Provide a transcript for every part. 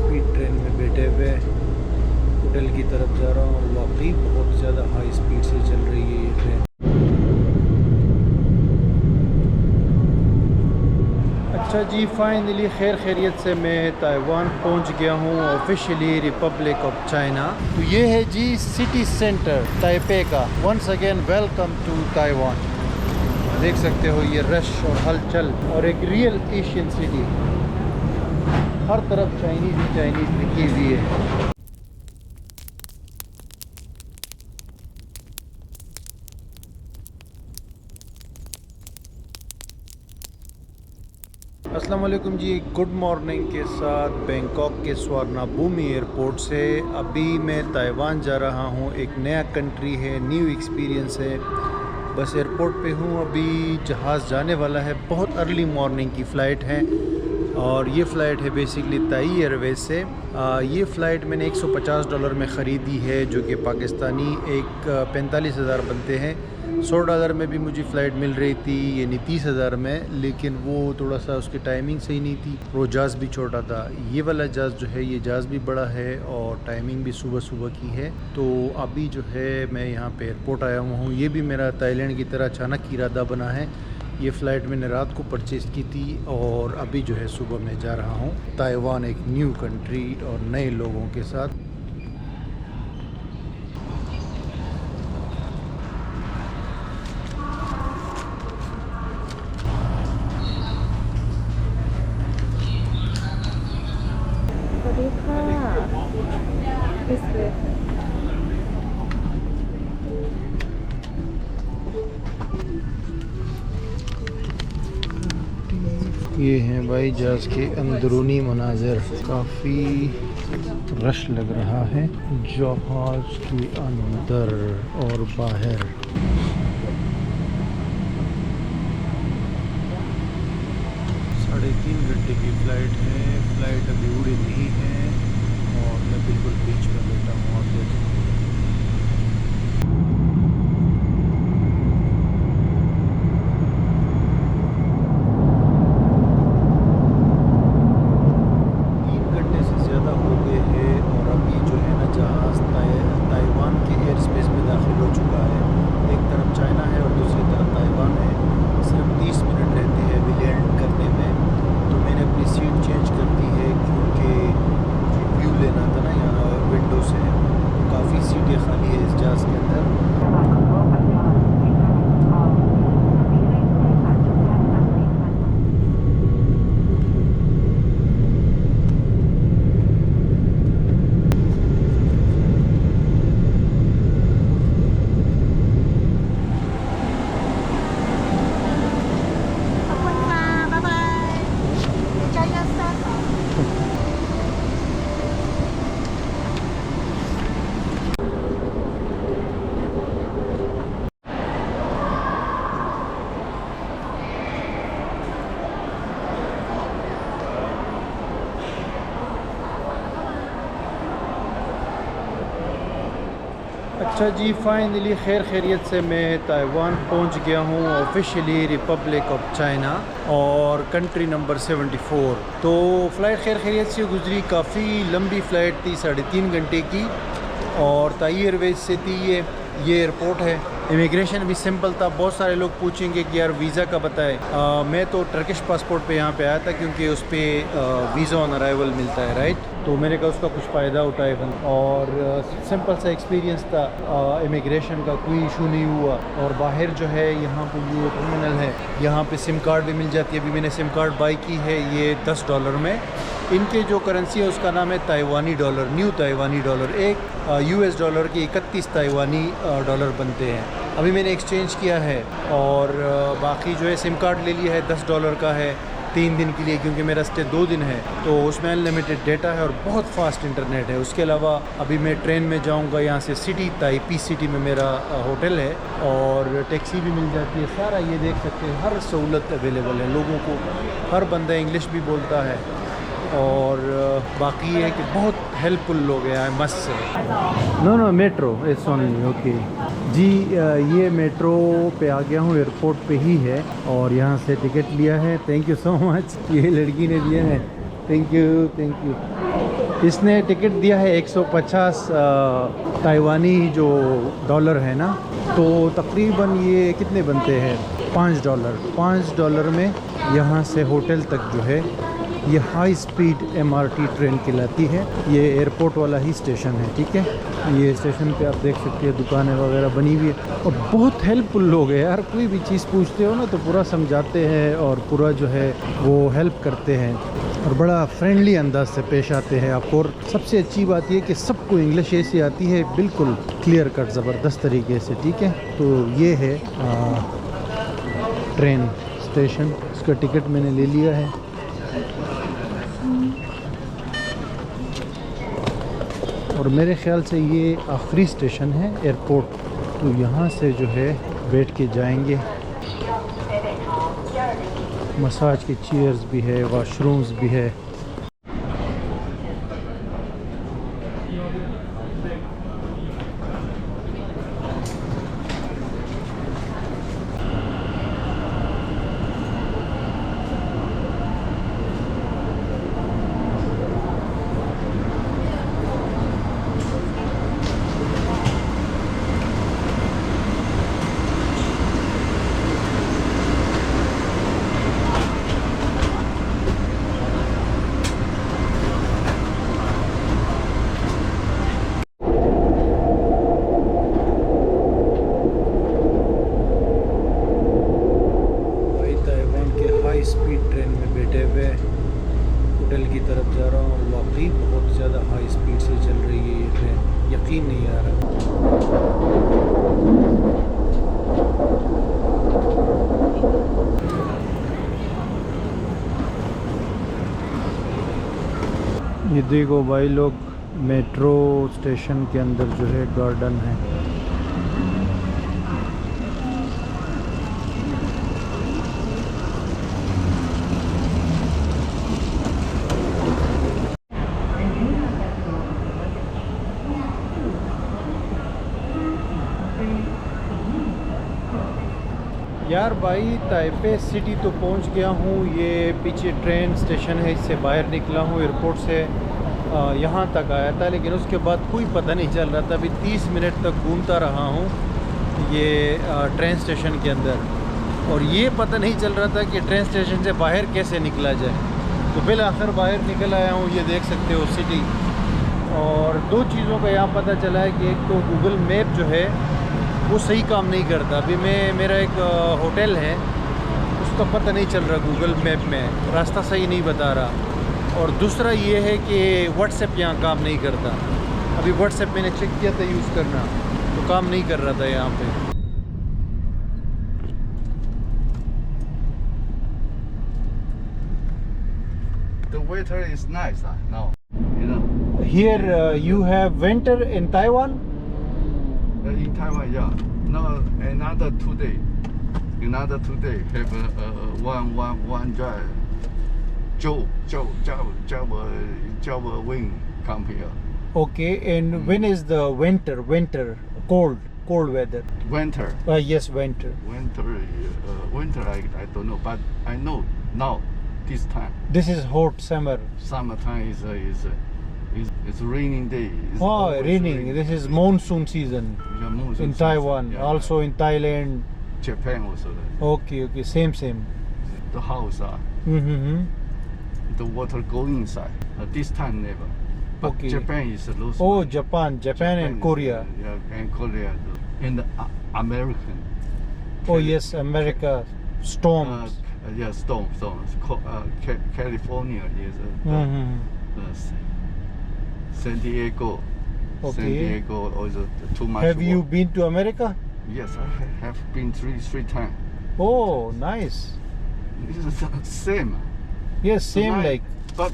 Speed train में बैठे हुए होटल की तरफ जा रहा हूँ और वाकई बहुत ज़्यादा हाई स्पीड से चल रही है ये ट्रेन। अच्छा जी, फाइनली खैर खैरियत से मैं ताइवान पहुंच गया हूं, ऑफिशियली रिपब्लिक ऑफ चाइना। तो ये है जी सिटी सेंटर ताइपे का। Once again welcome to Taiwan. देख सकते हो ये रश और हलचल और एक रियल एशियन सिटी, हर तरफ चाइनीज़ ही चाइनीज़ लिखी हुई है। अस्सलाम वालेकुम जी, गुड मॉर्निंग के साथ बैंकॉक के स्वर्णाभूमि एयरपोर्ट से अभी मैं ताइवान जा रहा हूँ। एक नया कंट्री है, न्यू एक्सपीरियंस है। बस एयरपोर्ट पे हूँ, अभी जहाज़ जाने वाला है। बहुत अर्ली मॉर्निंग की फ़्लाइट है और ये फ़्लाइट है बेसिकली ताई एयरवेज से। ये फ़्लाइट मैंने $150 में ख़रीदी है, जो कि पाकिस्तानी 45,000 बनते हैं। $100 में भी मुझे फ़्लाइट मिल रही थी, यानी 30,000 में, लेकिन वो थोड़ा सा उसकी टाइमिंग सही नहीं थी। वो जहाज़ भी छोटा था। ये वाला जहाज़ जो है, ये जहाज़ भी बड़ा है और टाइमिंग भी सुबह सुबह की है। तो अभी जो है मैं यहाँ पे एयरपोर्ट आया हुआ हूँ। ये भी मेरा थाईलैंड की तरह अचानक इरादा बना है। ये फ़्लाइट मैंने रात को परचेज़ की थी और अभी जो है सुबह मैं जा रहा हूँ ताइवान, एक न्यू कंट्री और नए लोगों के साथ। ये हैं भाई जहाज़ के अंदरूनी मनाज़र। काफ़ी रश लग रहा है जहाज़ के अंदर और बाहर। 3.5 घंटे की फ़्लाइट है। फ़्लाइट अभी उड़ी नहीं है और मैं बिल्कुल बीच में बैठा हूँ। आप देख सकते हैं। ताइवान के एयर स्पेस में दाखिल हो चुका है। एक तरफ चाइना है और दूसरी तरफ ताइवान है। सिर्फ 30 मिनट रहते हैं अभी लैंड करने में। तो मैंने अपनी सीट चेंज कर दी है क्योंकि व्यू लेना था ना यहाँ विंडो से। तो काफ़ी सीटें खाली है इस जहाज़ के अंदर। अच्छा जी, फाइनली खैर खैरियत से मैं ताइवान पहुंच गया हूं, ऑफिशियली रिपब्लिक ऑफ चाइना और कंट्री नंबर 74। तो फ़्लाइट खैर खैरियत से गुजरी। काफ़ी लंबी फ़्लाइट थी, 3.5 घंटे की, और ताई एयरवेज से थी। ये एयरपोर्ट है। इमिग्रेशन भी सिंपल था। बहुत सारे लोग पूछेंगे कि यार वीज़ा का बताएं। मैं तो टर्किश पासपोर्ट पे यहाँ पे आया था क्योंकि उस पर वीज़ा ऑन अराइवल मिलता है, राइट। तो मैंने कहा उसका कुछ फ़ायदा उठाएगा और सिंपल सा एक्सपीरियंस था। इमिग्रेशन का कोई इशू नहीं हुआ। और बाहर जो है यहाँ पे ये टर्मिनल है, यहाँ पे सिम कार्ड भी मिल जाती है। अभी मैंने सिम कार्ड बाई की है, ये $10 में। इनके जो करेंसी है उसका नाम है ताइवानी डॉलर, न्यू ताइवानी डॉलर। एक US डॉलर के 31 ताइवानी डॉलर बनते हैं। अभी मैंने एक्सचेंज किया है और बाकी जो है सिम कार्ड ले लिया है, $10 का है 3 दिन के लिए, क्योंकि मेरा स्टे 2 दिन है। तो उसमें अनलिमिटेड डेटा है और बहुत फास्ट इंटरनेट है। उसके अलावा अभी मैं ट्रेन में जाऊंगा यहाँ से सिटी, ताइपी सिटी में मेरा होटल है और टैक्सी भी मिल जाती है। सारा ये देख सकते हैं, हर सहूलत अवेलेबल है लोगों को। हर बंदा इंग्लिश भी बोलता है और बाकी ये है कि बहुत हेल्पफुल लोग हैं। I must say. No metro it's only okay जी। ये मेट्रो पे आ गया हूँ, एयरपोर्ट पे ही है और यहाँ से टिकट लिया है। थैंक यू सो मच, ये लड़की ने दिया है। Thank you. इसने टिकट दिया है 150 ताइवानी जो डॉलर है ना, तो तकरीबन ये कितने बनते हैं, $5। $5 में यहाँ से होटल तक जो है ये हाई स्पीड MRT ट्रेन कहलाती है। ये एयरपोर्ट वाला ही स्टेशन है, ठीक है। ये स्टेशन पे आप देख सकते हैं दुकानें वगैरह बनी हुई है और बहुत हेल्पफुल लोग हैं यार। कोई भी चीज़ पूछते हो ना तो पूरा समझाते हैं और पूरा जो है वो हेल्प करते हैं और बड़ा फ्रेंडली अंदाज से पेश आते हैं आपको। और सबसे अच्छी बात ये कि सबको इंग्लिश ऐसी आती है, बिल्कुल क्लियर कट ज़बरदस्त तरीके से, ठीक है। तो ये है ट्रेन स्टेशन, इसका टिकट मैंने ले लिया है। और मेरे ख्याल से ये आखिरी स्टेशन है एयरपोर्ट, तो यहाँ से जो है बैठ के जाएंगे। मसाज की चेयर्स भी है, वॉशरूम्स भी है। स्पीड ट्रेन में बैठे हुए होटल की तरफ जा रहा हूँ और वाकई बहुत ज़्यादा हाई स्पीड से चल रही है ये ट्रेन, यकीन नहीं आ रहा। ये देखो भाई लोग, मेट्रो स्टेशन के अंदर जो है गार्डन है। यार भाई ताइपे सिटी तो पहुंच गया हूँ। ये पीछे ट्रेन स्टेशन है, इससे बाहर निकला हूँ एयरपोर्ट से। यहाँ तक आया था, लेकिन उसके बाद कोई पता नहीं चल रहा था। अभी 30 मिनट तक घूमता रहा हूँ ये ट्रेन स्टेशन के अंदर, और ये पता नहीं चल रहा था कि ट्रेन स्टेशन से बाहर कैसे निकला जाए। तो बिल आखिर बाहर निकल आया हूँ, ये देख सकते हो सिटी। और दो चीज़ों का यहाँ पता चला है कि एक तो गूगल मैप जो है वो सही काम नहीं करता। अभी मेरा एक होटल है, उसका पता नहीं चल रहा गूगल मैप में, रास्ता सही नहीं बता रहा। और दूसरा ये है कि व्हाट्सएप यहाँ काम नहीं करता। अभी व्हाट्सएप मैंने चेक किया था यूज़ करना, तो काम नहीं कर रहा था यहाँ पे। The weather is nice now, you know. Here you have winter in Taiwan? In Taiwan, yeah. No, another 2 days. Another 2 days have one drive. Joe wing come here. Okay, and when is the winter, cold weather? Winter. Yes, winter. Winter. I don't know, but I know now. This time. This is hot summer. Summertime is it's raining day. It's raining. This is monsoon season. Yeah, monsoon in season. Taiwan, Yeah, also in Thailand. Japan also. Okay, same. The house the water go inside. This time never. But Okay. Japan is the lowest. Oh, Japan and Korea. And Korea and American. Oh yes, America. Storms. Storms. California is San Diego. Okay. San Diego also too much. Have you work. been to America? Yes, I have been three times. Oh, nice. This is the same. Yes, same Tonight, like.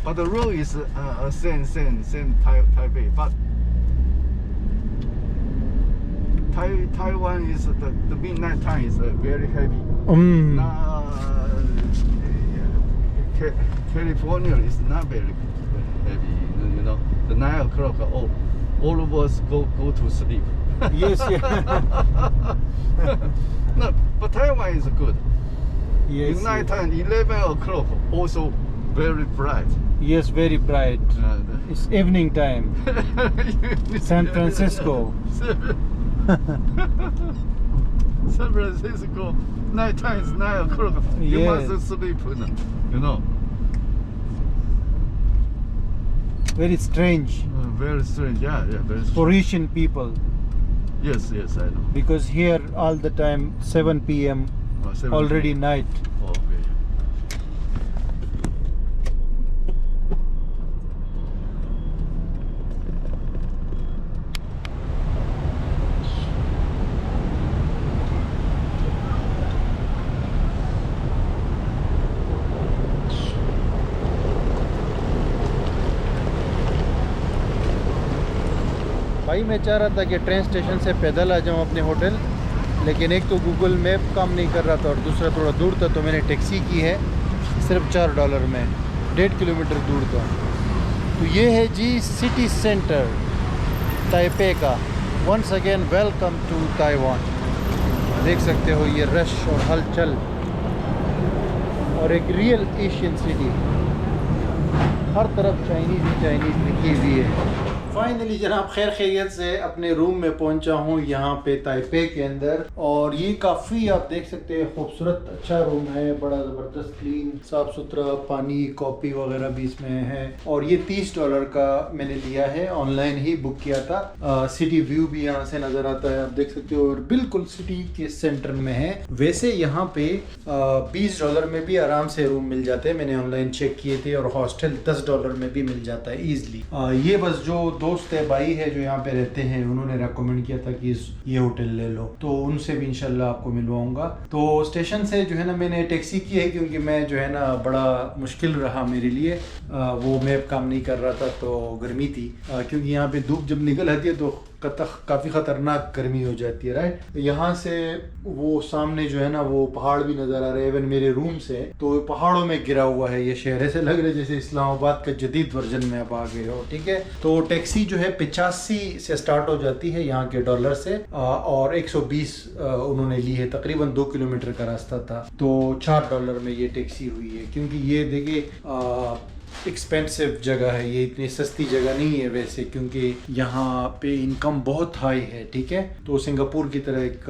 But the road is same Taipei. But Taiwan is the midnight time is very heavy. California is not very heavy. You know, the 9 o'clock. All of us go to sleep. Yes, yeah. No, but Taiwan is good. Yes. In night time, 11 o'clock also very bright. Yes, very bright. It's evening time. San Francisco. San Francisco, night time is 9 o'clock. You Yes. must sleep, you know. Very strange Very strange. Yeah, very strange. for Asian people Yes, I know. because here all the time 7 p.m. 7 already night. Okay. भाई मैं चाह रहा था कि train station से पैदल आ जाऊं अपने होटल, लेकिन एक तो गूगल मैप काम नहीं कर रहा था और दूसरा थोड़ा दूर था, तो मैंने टैक्सी की है सिर्फ $4 में, 1.5 किलोमीटर दूर था। तो ये है जी सिटी सेंटर ताइपे का। Once again welcome to Taiwan. देख सकते हो ये रश और हलचल और एक रियल एशियन सिटी, हर तरफ चाइनीज़ लिखी हुई है। फाइनली जनाब खैर खैरियत से अपने रूम में पहुंचा हूं यहाँ पे ताइपे के अंदर, और ये काफ़ी आप देख सकते हैं खूबसूरत अच्छा रूम है, बड़ा ज़बरदस्त क्लीन साफ़ सुथरा, पानी कॉफ़ी वगैरह भी इसमें है। और ये $30 का मैंने लिया है, ऑनलाइन ही बुक किया था। सिटी व्यू भी यहाँ से नज़र आता है, आप देख सकते हो, और बिल्कुल सिटी के सेंटर में है। वैसे यहाँ पे $20 में भी आराम से रूम मिल जाते हैं, मैंने ऑनलाइन चेक किए थे, और हॉस्टल $10 में भी मिल जाता है ईजिली। ये बस जो दोस्त है, भाई है जो यहाँ पे रहते हैं, उन्होंने रेकमेंड किया था कि ये होटल ले लो, तो उनसे भी इंशाल्लाह आपको मिलवाऊंगा। तो स्टेशन से जो है ना मैंने टैक्सी की है, क्योंकि मैं जो है ना बड़ा मुश्किल रहा मेरे लिए, वो मैप काम नहीं कर रहा था, तो गर्मी थी, क्योंकि यहाँ पे धूप जब निकल आती है तो काफ़ी ख़तरनाक गर्मी हो जाती है, राइट। यहाँ से वो सामने जो है ना वो पहाड़ भी नज़र आ रहे हैं, इवन मेरे रूम से तो पहाड़ों में गिरा हुआ है ये शहर, ऐसे लग रहा है जैसे इस्लामाबाद का जदीद वर्जन में आप आ गए हो, ठीक है। तो टैक्सी जो है 85 से स्टार्ट हो जाती है यहाँ के डॉलर से, और 120 उन्होंने ली है, तकरीबन 2 किलोमीटर का रास्ता था, तो $4 में ये टैक्सी हुई है। क्योंकि ये देखिए एक्सपेंसिव जगह है, ये इतनी सस्ती जगह नहीं है वैसे, क्योंकि यहाँ पे इनकम बहुत हाई है, ठीक है। तो सिंगापुर की तरह एक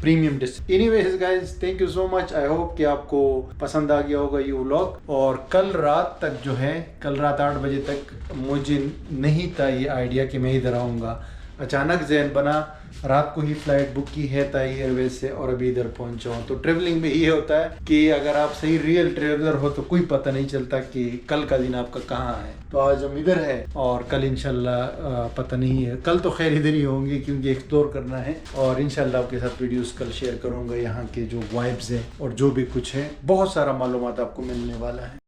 premium destination. Anyways guys, thank you so much. I hope कि आपको पसंद आ गया होगा ये व्लॉग। और कल रात तक जो है, कल रात 8 बजे तक मुझे नहीं था ये आइडिया कि मैं इधर आऊँगा, अचानक जहन बना, रात को ही फ्लाइट बुक की है ताई एयरवेज से, और अभी इधर पहुंचा हूँ। तो ट्रेवलिंग में ये होता है कि अगर आप सही रियल ट्रेवलर हो तो कोई पता नहीं चलता कि कल का दिन आपका कहाँ है। तो आज हम इधर है और कल इंशाल्लाह पता नहीं है, कल तो खैर इधर ही होंगे क्योंकि एक्सप्लोर करना है, और इंशाल्लाह आपके साथ वीडियोस कल शेयर करूँगा, यहाँ के जो वाइब्स है और जो भी कुछ है, बहुत सारा मालूमात आपको मिलने वाला है।